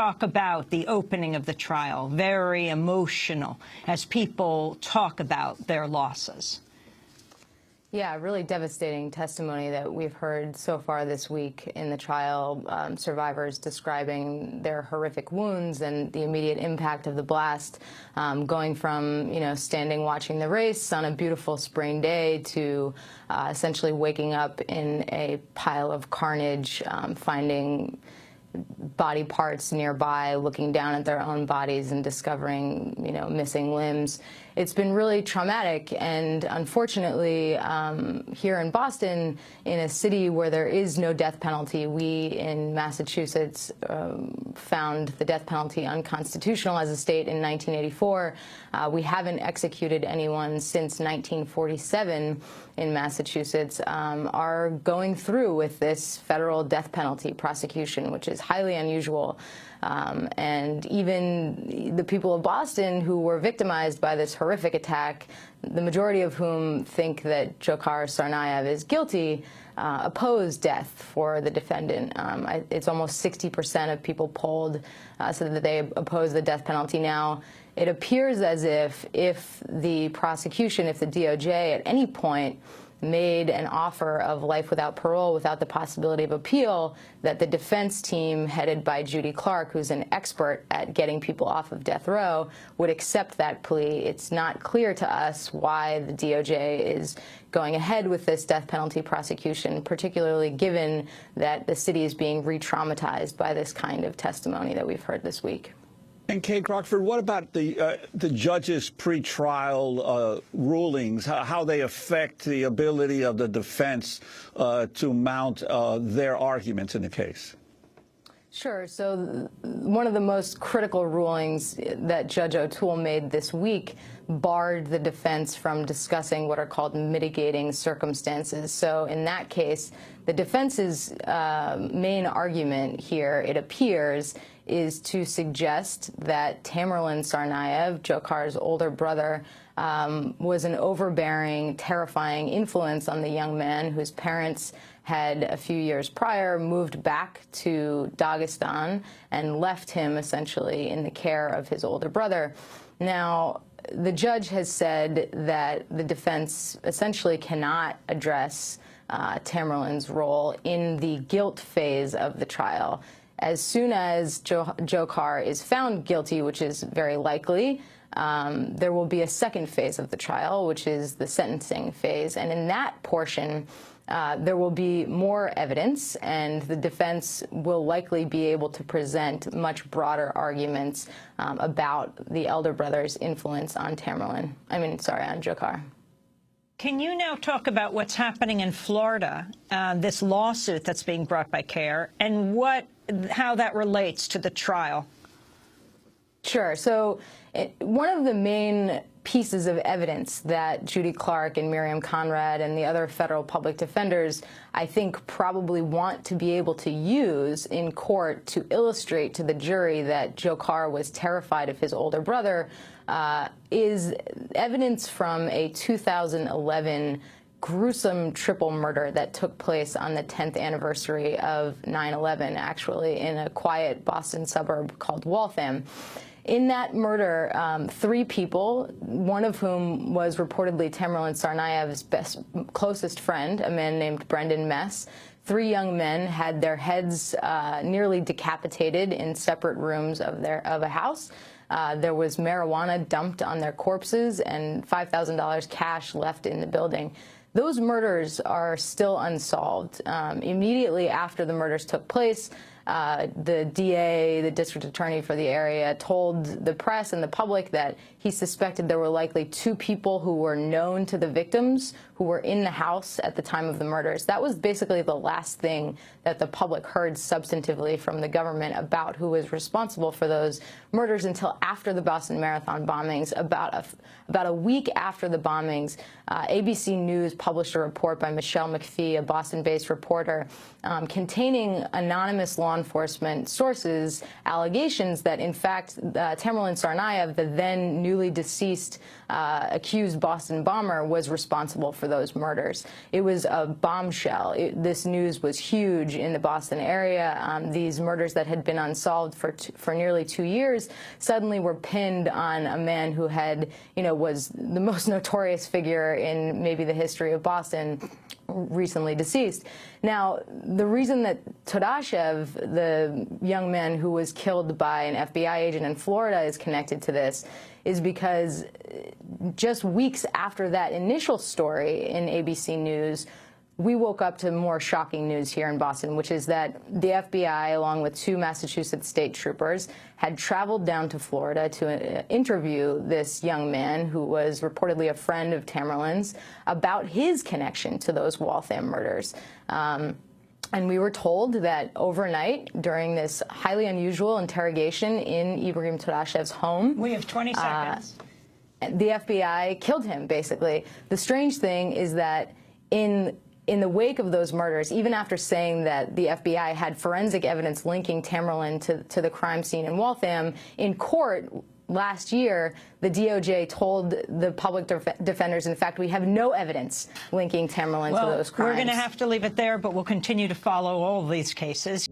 talk about the opening of the trial? Very emotional as people talk about their losses. Yeah, really devastating testimony that we've heard so far this week in the trial. Survivors describing their horrific wounds and the immediate impact of the blast, going from, standing watching the race on a beautiful spring day to essentially waking up in a pile of carnage, finding body parts nearby, looking down at their own bodies and discovering, missing limbs. It's been really traumatic, and unfortunately, here in Boston, in a city where there is no death penalty, we in Massachusetts found the death penalty unconstitutional as a state in 1984. We haven't executed anyone since 1947 in Massachusetts, are going through with this federal death penalty prosecution, which is highly unusual. And even the people of Boston who were victimized by this horrific attack, the majority of whom think that Dzhokhar Tsarnaev is guilty, oppose death for the defendant. It's almost 60% of people polled so that they oppose the death penalty now. It appears as if the prosecution, if the DOJ at any point made an offer of life without parole, without the possibility of appeal, that the defense team headed by Judy Clark, who's an expert at getting people off of death row, would accept that plea. It's not clear to us why the DOJ is going ahead with this death penalty prosecution, particularly given that the city is being re-traumatized by this kind of testimony that we've heard this week. And Kate Crockford, what about the judge's pretrial rulings, how they affect the ability of the defense to mount their arguments in the case? Sure. So one of the most critical rulings that Judge OToole made this week barred the defense from discussing what are called mitigating circumstances. So in that case, the defense's main argument here, it appears, is to suggest that Tamerlan Tsarnaev, Dzhokhar's older brother, was an overbearing, terrifying influence on the young man whose parents had a few years prior moved back to Dagestan and left him essentially in the care of his older brother. Now, the judge has said that the defense essentially cannot address Tamerlan's role in the guilt phase of the trial. As soon as Dzhokhar is found guilty, which is very likely, there will be a second phase of the trial, which is the sentencing phase. And in that portion, there will be more evidence, and the defense will likely be able to present much broader arguments about the elder brother's influence on on Dzhokhar. Can you now talk about what's happening in Florida, this lawsuit that's being brought by CARE, and how that relates to the trial? Sure. So one of the main pieces of evidence that Judy Clark and Miriam Conrad and the other federal public defenders, I think, probably want to be able to use in court to illustrate to the jury that Dzhokhar was terrified of his older brother is evidence from a 2011 gruesome triple murder that took place on the 10th anniversary of 9/11, actually, in a quiet Boston suburb called Waltham. In that murder, 3 people, one of whom was reportedly Tamerlan Tsarnaev's closest friend, a man named Brendan Mess. 3 young men had their heads nearly decapitated in separate rooms of a house. There was marijuana dumped on their corpses and $5,000 cash left in the building. Those murders are still unsolved. Immediately after the murders took place, the DA, the district attorney for the area, told the press and the public that he suspected there were likely 2 people who were known to the victims who were in the house at the time of the murders. That was basically the last thing that the public heard substantively from the government about who was responsible for those murders until after the Boston Marathon bombings. About a week after the bombings, ABC News published a report by Michelle McPhee, a Boston-based reporter, containing anonymous law enforcement sources allegations that, in fact, Tamerlan Tsarnaev, the then newly deceased accused Boston bomber, was responsible for those murders. It was a bombshell. This news was huge in the Boston area. These murders that had been unsolved for nearly 2 years suddenly were pinned on a man who had, was the most notorious figure in maybe the history of Boston, recently deceased. Now, the reason that Todashev, the young man who was killed by an FBI agent in Florida, is connected to this is because just weeks after that initial story in ABC News, we woke up to more shocking news here in Boston, which is that the FBI, along with 2 Massachusetts state troopers, had traveled down to Florida to interview this young man, who was reportedly a friend of Tamerlan's, about his connection to those Waltham murders. And we were told that overnight, during this highly unusual interrogation in Ibragim Todashev's home, we have 20 seconds. The FBI killed him, basically. The strange thing is that in the wake of those murders, even after saying that the FBI had forensic evidence linking Tamerlan to the crime scene in Waltham, in court last year, the DOJ told the public defenders, in fact, we have no evidence linking Tamerlan to those crimes. We're going to have to leave it there, but we'll continue to follow all of these cases.